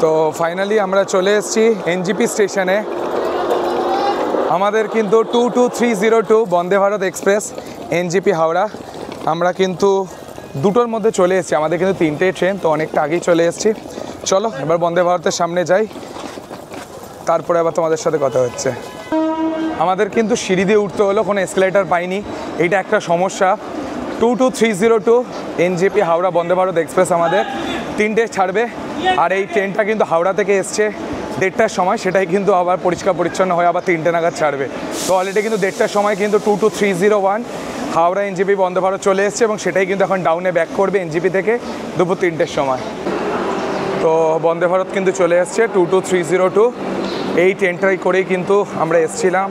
তো ফাইনালি আমরা চলে এসেছি এনজিপি স্টেশনে। আমাদের কিন্তু 22302 বন্দে ভারত এক্সপ্রেস এনজিপি হাওড়া, আমরা কিন্তু দুটোর মধ্যে চলে এসেছি। আমাদের কিন্তু 3টে ট্রেন, তো অনেকটা আগেই চলে এসেছি। চলো এবার বন্দে ভারতের সামনে যাই, তারপরে আবার তোমাদের সাথে কথা হচ্ছে। আমাদের কিন্তু সিঁড়ি দিয়ে উঠতে হলো, কোনো এসকেলেটার পাইনি, এইটা একটা সমস্যা। 22302 এনজিপি হাওড়া বন্দে ভারত এক্সপ্রেস আমাদের 3টে ছাড়বে, আর এই ট্রেনটা কিন্তু হাওড়া থেকে এসছে 1:30টার সময়, সেটাই কিন্তু আবার পরিষ্কার পরিচ্ছন্ন হয়ে আবার 3টে নাগাদ ছাড়বে। তো অলরেডি কিন্তু 1:30টার সময় কিন্তু 22301 হাওড়া এনজিপি বন্দে ভারত চলে এসছে, এবং সেটাই কিন্তু এখন ডাউনে ব্যাক করবে এনজিপি থেকে দুপুর 3টের সময়। তো বন্দে ভারত কিন্তু চলে এসছে 22302, এই ট্রেনটাই করেই কিন্তু আমরা এসছিলাম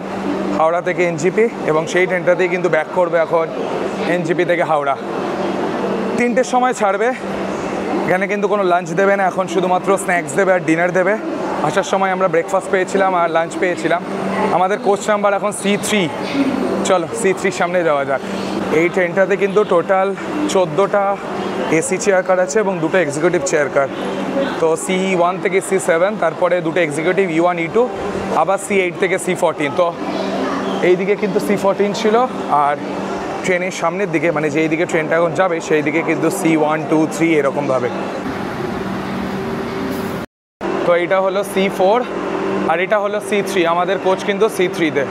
হাওড়া থেকে এনজিপি, এবং সেই ট্রেনটাতেই কিন্তু ব্যাক করবে এখন এনজিপি থেকে হাওড়া। 3টের সময় ছাড়বে, এখানে কিন্তু কোনো লাঞ্চ দেবে না, এখন শুধুমাত্র স্ন্যাক্স দেবে আর ডিনার দেবে। আসার সময় আমরা ব্রেকফাস্ট পেয়েছিলাম আর লাঞ্চ পেয়েছিলাম। আমাদের কোচ নাম্বার এখন C3, চলো C3 সামনে যাওয়া যাক। এই ট্রেনটাতে কিন্তু টোটাল 14টা এসি চেয়ার কার আছে এবং 2টো এক্সিকিউটিভ চেয়ার কার। তো C1 থেকে C7, তারপরে 2টো এক্সিকিউটিভ E1 E2, আবার C8 থেকে C14। তো এইদিকে কিন্তু C14 ছিল, আর ট্রেনের সামনের দিকে মানে যেই দিকে ট্রেনটা এখন যাবে সেই দিকে কিন্তু C1 2 3 এরকমভাবে। তো এইটা হলো C4 আর এটা হলো C3। আমাদের কোচ কিন্তু C3-তে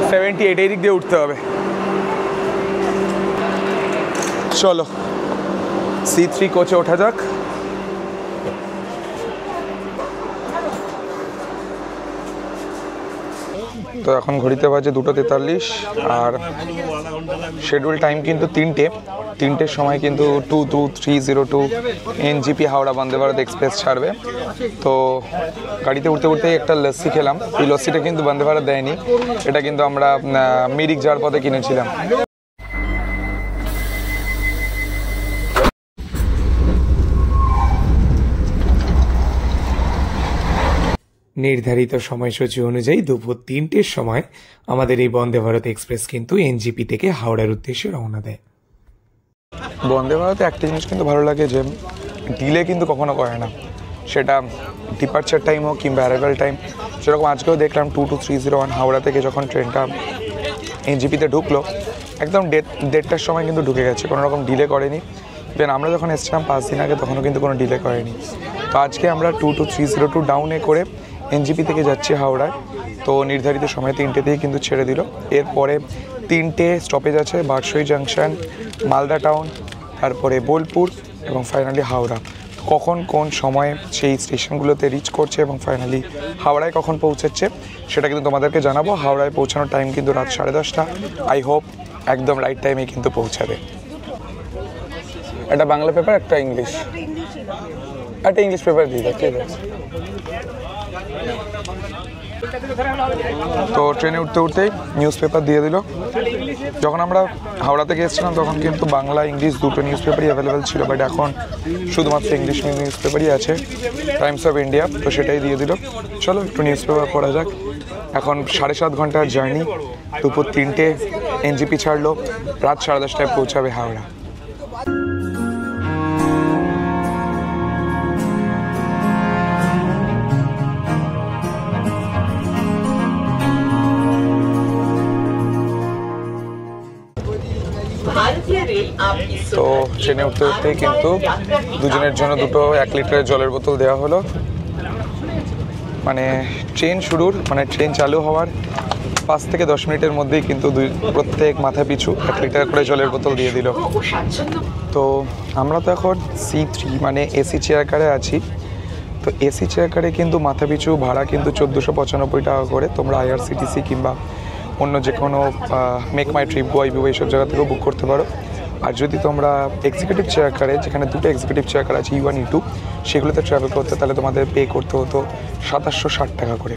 78, এই দিক দিয়ে উঠতে হবে। চলো C3 কোচে ওঠা যাক। তো এখন ঘড়িতে বাজে 2:43, আর শিডিউল টাইম কিন্তু 3টের সময় কিন্তু 22302 এনজিপি হাওড়া বন্দে ভারত এক্সপ্রেস ছাড়বে। তো গাড়িতে উঠতে উঠতেই একটা লস্যি খেলাম। এই লস্যিটা কিন্তু বন্দে ভারত দেয়নি, এটা কিন্তু আমরা মিরিক যাওয়ার পথে কিনেছিলাম। নির্ধারিত সময়সূচি অনুযায়ী দুপুর 3টের সময় আমাদের এই বন্দে ভারত এক্সপ্রেস কিন্তু এনজিপি থেকে হাওড়ার উদ্দেশ্যে রওনা দেয়। বন্দে ভারতে একটা জিনিস কিন্তু ভালো লাগে যে ডিলে কিন্তু কখনো করে না, সেটা ডিপার্চার টাইম হোক কিংবা অ্যারাইভাল টাইম। সেরকম আজকেও দেখলাম 22301 হাওড়া থেকে যখন ট্রেনটা এনজিপিতে ঢুকলো, একদম 1:30টার সময় কিন্তু ঢুকে গেছে, কোনো রকম ডিলে করেনি। ইভেন আমরা যখন এসেছিলাম 5 দিন আগে, তখনও কিন্তু কোনো ডিলে করেনি। তো আজকে আমরা 22302 ডাউনে করে এনজিপি থেকে যাচ্ছি হাওড়ায়। তো নির্ধারিত সময় 3টেতেই কিন্তু ছেড়ে দিল। এরপরে 3টে স্টপেজ আছে, বারসই জাংশন, মালদা টাউন, তারপরে বোলপুর এবং ফাইনালি হাওড়া। কখন কোন সময়ে সেই স্টেশনগুলোতে রিচ করছে এবং ফাইনালি হাওড়ায় কখন পৌঁছাচ্ছে সেটা কিন্তু তোমাদেরকে জানাবো। হাওড়ায় পৌঁছানোর টাইম কিন্তু রাত 10:30। আই হোপ একদম রাইট টাইমে কিন্তু পৌঁছাবে। একটা বাংলা পেপার, একটা ইংলিশ, একটা ইংলিশ পেপার দিয়ে দাও, ঠিক আছে। তো ট্রেনে উঠতে উঠতেই নিউজ পেপার দিয়ে দিল। যখন আমরা হাওড়া থেকে এসেছিলাম তখন কিন্তু বাংলা ইংলিশ দুটো নিউজ পেপারই অ্যাভেলেবেল ছিল, বাট এখন শুধুমাত্র ইংলিশ নিউজ পেপারই আছে, টাইমস অফ ইন্ডিয়া, তো সেটাই দিয়ে দিল। চলো একটু নিউজ পেপার পড়া যাক। এখন 7.5 ঘন্টার জার্নি, দুপুর 3টে এনজিপি ছাড়লো, রাত 10:30টায় পৌঁছাবে হাওড়া। তো ট্রেনে উঠতে উঠতেই কিন্তু দুজনের জন্য 2টো 1 লিটারের জলের বোতল দেওয়া হলো। মানে ট্রেন চালু হওয়ার 5 থেকে 10 মিনিটের মধ্যেই কিন্তু প্রত্যেক মাথা পিছু 1 লিটার করে জলের বোতল দিয়ে দিল। তো আমরা তো এখন C3 মানে এসি চেয়ার কারে আছি। তো এসি চেয়ার কারে কিন্তু মাথা পিছু ভাড়া কিন্তু 1495 টাকা করে। তোমরা IRCTC কিংবা অন্য যে কোনো মেক মাই ট্রিপ, গোয়াইবিউ এইসব জায়গা থেকেও বুক করতে পারো। আর যদি তোমরা এক্সিকিউটিভ চেয়ার কারে, যেখানে 2টো এক্সিকিউটিভ চেয়ার কার আছে E1 E2, সেগুলোতে ট্রাভেল করতে তাহলে তোমাদের পে করতে হতো 2760 টাকা করে।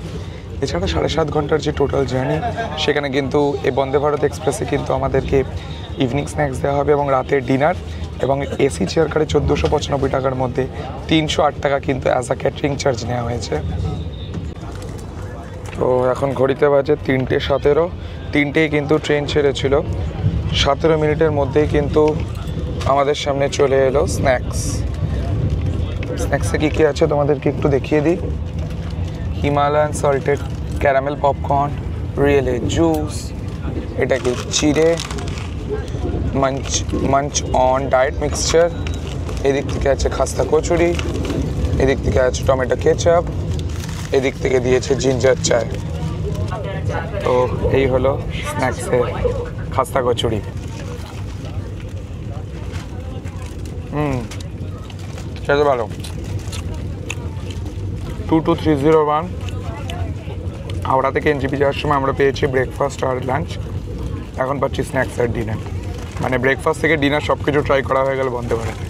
এছাড়া 7.5 ঘন্টার যে টোটাল জার্নি, সেখানে কিন্তু এই বন্দে ভারত এক্সপ্রেসে কিন্তু আমাদেরকে ইভিনিং স্ন্যাক্স দেওয়া হবে এবং রাতের ডিনার, এবং এসি চেয়ার কারে 1495 টাকার মধ্যে 308 টাকা কিন্তু অ্যাজ আ ক্যাটারিং চার্জ নেওয়া হয়েছে। তো এখন ঘড়িতে বাজে 3:17। 3টেই কিন্তু ট্রেন ছেড়েছিল। 17 মিনিটের মধ্যেই কিন্তু আমাদের সামনে চলে এলো স্ন্যাক্স। স্ন্যাক্সে কী কী আছে তোমাদেরকে একটু দেখিয়ে দিই। হিমালয়ান সল্টেড ক্যারামেল পপকর্ন, রিয়েলে জুস, এটা কি চিড়ে, মাঞ্চ অন ডায়েট মিক্সচার, এদিক থেকে আছে খাস্তা কচুরি, এদিক থেকে আছে টমেটো কেচাপ, এদিক থেকে দিয়েছে জিঞ্জার চায়। তো এই হলো স্ন্যাক্সের খাস্তা কচুরি। খেতে ভালো। 22301 হাওড়া থেকে এনজিপি যাওয়ার সময় আমরা পেয়েছি ব্রেকফাস্ট আর লাঞ্চ, এখন পাচ্ছি স্ন্যাক্স আর ডিনার। মানে ব্রেকফাস্ট থেকে ডিনার সব কিছু ট্রাই করা হয়ে গেল বন্ধে ভারতে।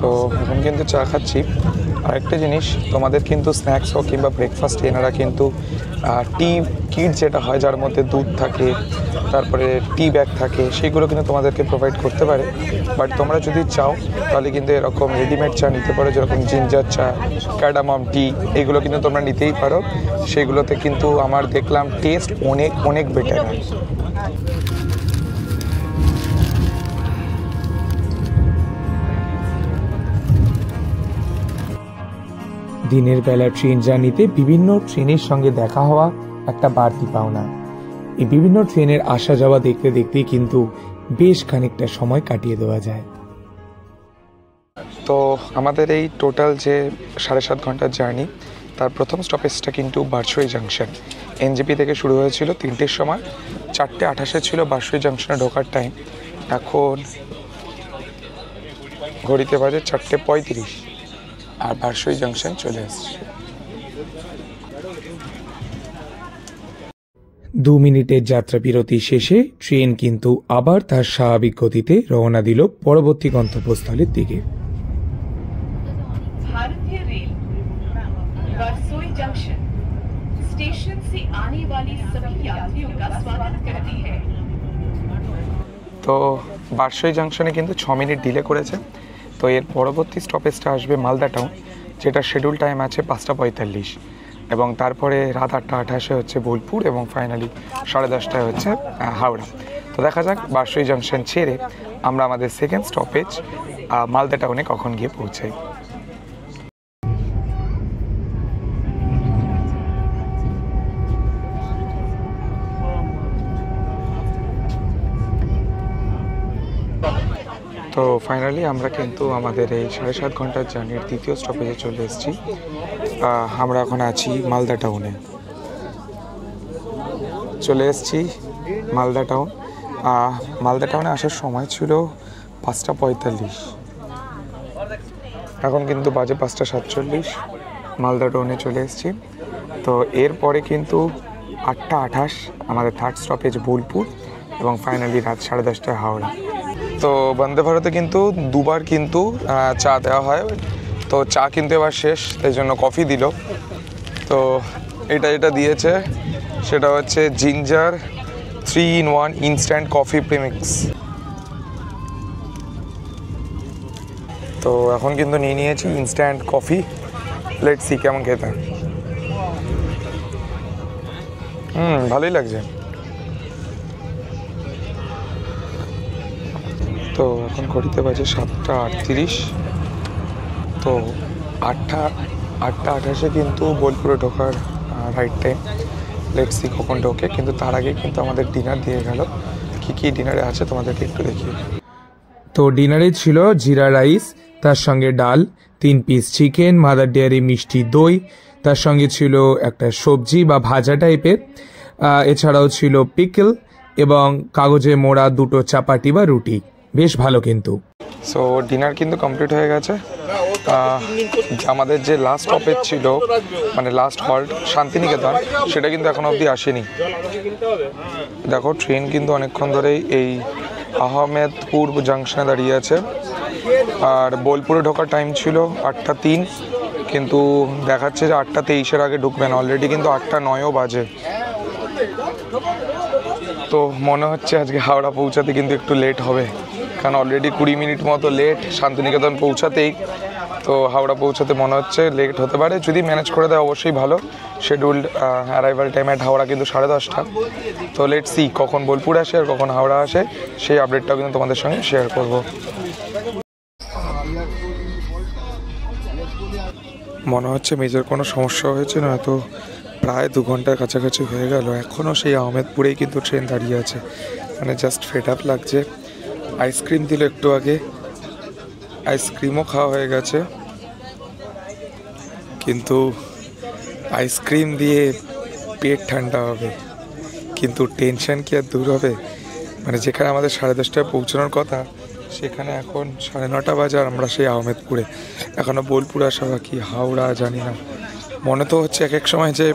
তো এখন কিন্তু চা খাচ্ছি। আরেকটা জিনিস, তোমাদের কিন্তু স্ন্যাক্স হোক কিংবা ব্রেকফাস্ট এনারা কিন্তু টি কিট যেটা হয় যার মধ্যে দুধ থাকে, তারপরে টি ব্যাগ থাকে, সেইগুলো কিন্তু তোমাদেরকে প্রোভাইড করতে পারে। বাট তোমরা যদি চাও তাহলে কিন্তু এরকম রেডিমেড চা নিতে পারো, যেরকম জিঞ্জার চা, ক্যাডামম টি, এগুলো কিন্তু তোমরা নিতেই পারো। সেগুলোতে কিন্তু আমার দেখলাম টেস্ট অনেক অনেক বেটার হয়। দিনের বেলা ট্রেন জার্নিতে বিভিন্ন ট্রেনের সঙ্গে দেখা হওয়া একটা বাড়তি পাওনা। এই বিভিন্ন ট্রেনের আসা যাওয়া দেখতে দেখতেই কিন্তু বেশ খানিকটা সময় কাটিয়ে দেওয়া যায়। তো আমাদের এই টোটাল যে 7.5 ঘন্টার জার্নি, তার প্রথম স্টপেজটা কিন্তু বারসই জাংশন। এনজিপি থেকে শুরু হয়েছিল 3টের সময়, 4:28 ছিল বারসই জাংশনে ঢোকার টাইম। এখন ঘড়িতে বাজে 4:35 আর বারসই জাংশন চলে এসছে। 2 মিনিটের যাত্রা বিরতি শেষে ট্রেন কিন্তু আবার তার স্বাভাবিক গতিতে রওনা দিল পরবর্তী গন্তব্যস্থলের দিকে। भारतीय रेल बरसोई जंक्शन स्टेशन से आने वाली सभी यात्रियों का स्वागत करती है। তো বারসই জাংশনে কিন্তু 6 মিনিট ডিলে করেছে। তো এর পরবর্তী স্টপেজটা আসবে মালদা টাউন, যেটা শিডিউল টাইম আছে 5:45, এবং তারপরে রাত 8:28 হচ্ছে বোলপুর, এবং ফাইনালি 10:30 হচ্ছে হাওড়া। তো দেখা যাক বারসই জাংশন ছেড়ে আমরা আমাদের সেকেন্ড স্টপেজ মালদা টাউনে কখন গিয়ে পৌঁছাই। তো ফাইনালি আমরা কিন্তু আমাদের এই 7.5 ঘন্টার জার্নির দ্বিতীয় স্টপেজে চলে এসেছি। আমরা এখন আছি মালদা টাউনে। চলে এসেছি মালদা টাউন। মালদা টাউনে আসার সময় ছিল 5:45, এখন কিন্তু বাজে 5:47। মালদা টাউনে চলে এসেছি। তো এরপরে কিন্তু 8:28 আমাদের থার্ড স্টপেজ বোলপুর, এবং ফাইনালি রাত 10:30 হাওড়া। তো বন্দে ভারতে কিন্তু দুবার কিন্তু চা দেওয়া হয়। তো চা কিন্তু এবার শেষ, এই জন্য কফি দিল। তো এটা দিয়েছে সেটা হচ্ছে ginger 3-in-1 instant coffee premix. তো এখন কিন্তু নিয়ে নিয়েছি ইনস্ট্যান্ট কফি। লেটস সি কেমন খেতে। ভালোই লাগছে। তো এখন ঘড়িতে বাজে 7:38। তো 8:28 কিন্তু বোলপুরে ঢোকার রাইট টাইম। লেটস সি কখন ঢোকে, কিন্তু তার আগে কিন্তু আমাদের ডিনার দিয়ে গেল। কী ডিনারে আছে তোমাদেরকে একটু দেখিয়ে। তো ডিনারে ছিল জিরা রাইস, তার সঙ্গে ডাল, 3 পিস চিকেন, মাদার ডেয়ারি মিষ্টি দই, তার সঙ্গে ছিল একটা সবজি বা ভাজা টাইপের, এছাড়াও ছিল পিকল এবং কাগজে মোড়া 2টো চাপাটি বা রুটি। বেশ ভালো কিন্তু। সো ডিনার কিন্তু কমপ্লিট হয়ে গেছে। আমাদের যে লাস্ট স্টপেজ ছিল, মানে লাস্ট হল্ট শান্তিনিকেতন, সেটা কিন্তু এখন অবধি আসেনি। দেখো ট্রেন কিন্তু অনেকক্ষণ ধরেই এই আহমেদপুর জাংশনে দাঁড়িয়ে আছে। আর বোলপুরে ঢোকার টাইম ছিল 8:03, কিন্তু দেখাচ্ছে যে 8:23 আগে ঢুকবে না। অলরেডি কিন্তু 8:09 বাজে। তো মনে হচ্ছে আজকে হাওড়া পৌঁছাতে কিন্তু একটু লেট হবে, কারণ অলরেডি 20 মিনিট মতো লেট শান্তিনিকেতন পৌঁছাতেই। তো হাওড়া পৌঁছাতে মনে হচ্ছে লেট হতে পারে, যদি ম্যানেজ করে দেয় অবশ্যই ভালো। Scheduled arrival time at Howrah কিন্তু 10:30। তো লেট সি কখন বোলপুর আসে আর কখন হাওড়া আসে, সেই আপডেটটাও কিন্তু তোমাদের সঙ্গে শেয়ার করব। মনে হচ্ছে মেজর কোনো সমস্যা হয়েছে না, তো প্রায় 2 ঘন্টার কাছাকাছি হয়ে গেল, এখনও সেই আহমেদপুরেই কিন্তু ট্রেন দাঁড়িয়ে আছে। মানে জাস্ট ফেড আপ লাগছে। আইসক্রিম দিল একটু আগে, আইসক্রিমও খাওয়া হয়ে গেছে, কিন্তু আইসক্রিম দিয়ে পেট ঠান্ডা হবে কিন্তু টেনশন কি আর দূর হবে? মানে যেখানে আমাদের 10:30টায় পৌঁছানোর কথা, সেখানে এখন 9:30 বাজে আর আমরা সেই আহমেদপুরে। এখনও বোলপুর আসা বাকি, হাওড়া জানি না। মনে তো হচ্ছে এক এক সময় যে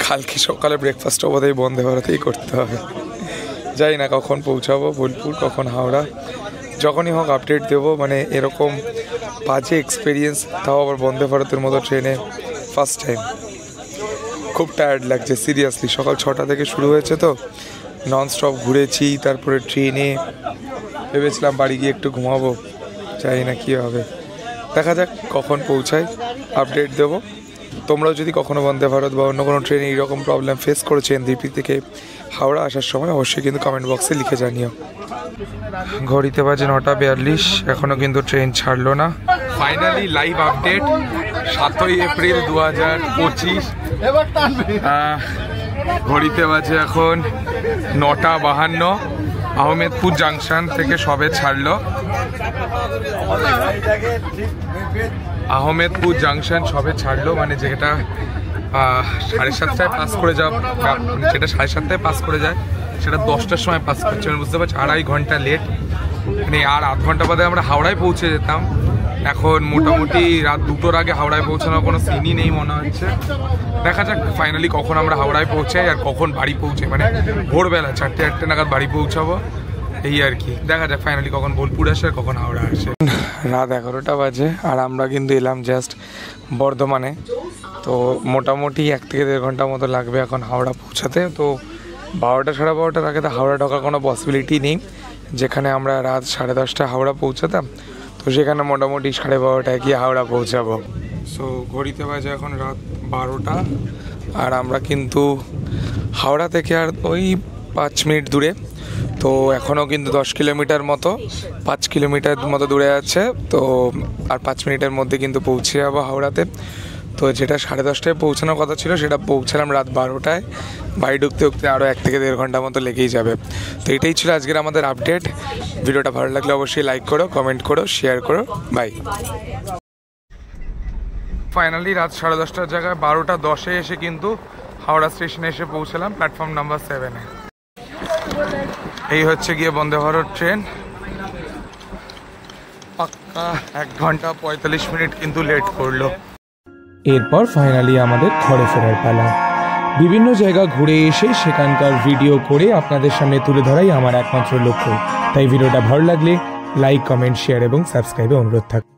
কালকে সকালে ব্রেকফাস্টও বোধহয় বন্দে ভারতেই করতে হবে। জানি না কখন পৌঁছাবো বোলপুর, কখন হাওড়া। যখনই হোক আপডেট দেবো। মানে এরকম বাজে এক্সপিরিয়েন্স, তাও আবার বন্দে ভারতের মতো ট্রেনে ফার্স্ট টাইম। খুব টায়ার্ড লাগছে সিরিয়াসলি। সকাল 6টা থেকে শুরু হয়েছে, তো ননস্টপ ঘুরেছি। তারপরে ট্রেনে ভেবেছিলাম বাড়ি গিয়ে একটু ঘুমাবো, জানি না কী হবে। দেখা যাক কখন পৌঁছাই, আপডেট দেবো। তোমরাও যদি কখনো বন্দে ভারত বা অন্য কোনো ট্রেনে এইরকম প্রবলেম ফেস করেছো এনজেপি থেকে হাওড়া আসার সময়, অবশ্যই কিন্তু কমেন্ট বক্সে লিখে জানিও। ঘড়িতে বাজে 9:42, এখনও কিন্তু ট্রেন ছাড়লো না। ফাইনালি লাইভ আপডেট 7ই এপ্রিল 2025। ঘড়িতে বাজে এখন 9:52। আহমেদপুর জাংশন থেকে সবে ছাড়লো। আহমেদপুর জাংশন সবে ছাড়লো, মানে যেটা 7:30টায় পাস করে যেটা 7:30টায় পাস করে যায়, সেটা 10টার সময় পাস করছে। মানে বুঝতে পারছি 2.5 ঘন্টা লেট। মানে আর আধ ঘন্টা বাদে আমরা হাওড়ায় পৌঁছে যেতাম। এখন মোটামুটি রাত 2টোর আগে হাওড়ায় পৌঁছানোর কোনো সিনই নেই মনে হচ্ছে। দেখা যাক ফাইনালি কখন আমরা হাওড়ায় পৌঁছাই আর কখন বাড়ি পৌঁছাই। মানে ভোরবেলা 4টে নাগাদ বাড়ি পৌঁছাবো, এই আর কি। দেখা যাক ফাইনালি কখন বোলপুর আসে আর কখন হাওড়া আসে। রাত 11টা বাজে আর আমরা কিন্তু এলাম জাস্ট বর্ধমানে। তো মোটামুটি 1 থেকে 1.5 ঘন্টা মতো লাগবে এখন হাওড়া পৌঁছাতে। তো 12টা 12:30 আগে তো হাওড়া ঢোকার কোনো পসিবিলিটি নেই। যেখানে আমরা রাত 10:30টায় হাওড়া পৌঁছাতাম, তো সেখানে মোটামুটি 12:30টায় গিয়ে হাওড়া পৌঁছাবো। সো ঘড়িতে বাজে এখন রাত 12টা আর আমরা কিন্তু হাওড়া থেকে আর ওই 5 মিনিট দূরে। তো এখনও কিন্তু 10 কিলোমিটার মতো, 5 কিলোমিটার মতো দূরে আছে। তো আর 5 মিনিটের মধ্যে কিন্তু পৌঁছে যাবো হাওড়াতে। তো যেটা 10:30টায় পৌঁছানোর কথা ছিল, সেটা পৌঁছালাম রাত 12টায়। বাড়ি ঢুকতে আরও 1 থেকে 1.5 ঘন্টা মতো লেগেই যাবে। তো এটাই ছিল আজকের আমাদের আপডেট। ভিডিওটা ভালো লাগলে অবশ্যই লাইক করো, কমেন্ট করো, শেয়ার করো। বাই। ফাইনালি রাত 10:30টার জায়গায় 12:10-এ এসে কিন্তু হাওড়া স্টেশনে এসে পৌঁছালাম, প্ল্যাটফর্ম নাম্বার 7-এ। এই হচ্ছে গিয়ে বন্দে ভারত ট্রেন। পাক্কা 1 ঘন্টা 45 মিনিট কিন্তু লেট করলো। এরপর ফাইনালি আমাদের ঘরে ফেরার পালা। বিভিন্ন জায়গা ঘুরে এসে সেখানকার ভিডিও করে আপনাদের সামনে তুলে ধরাই আমার একমাত্র লক্ষ্য। তাই ভিডিওটা ভালো লাগলে লাইক, কমেন্ট, শেয়ার এবং সাবস্ক্রাইবে অনুরোধ থাকবে।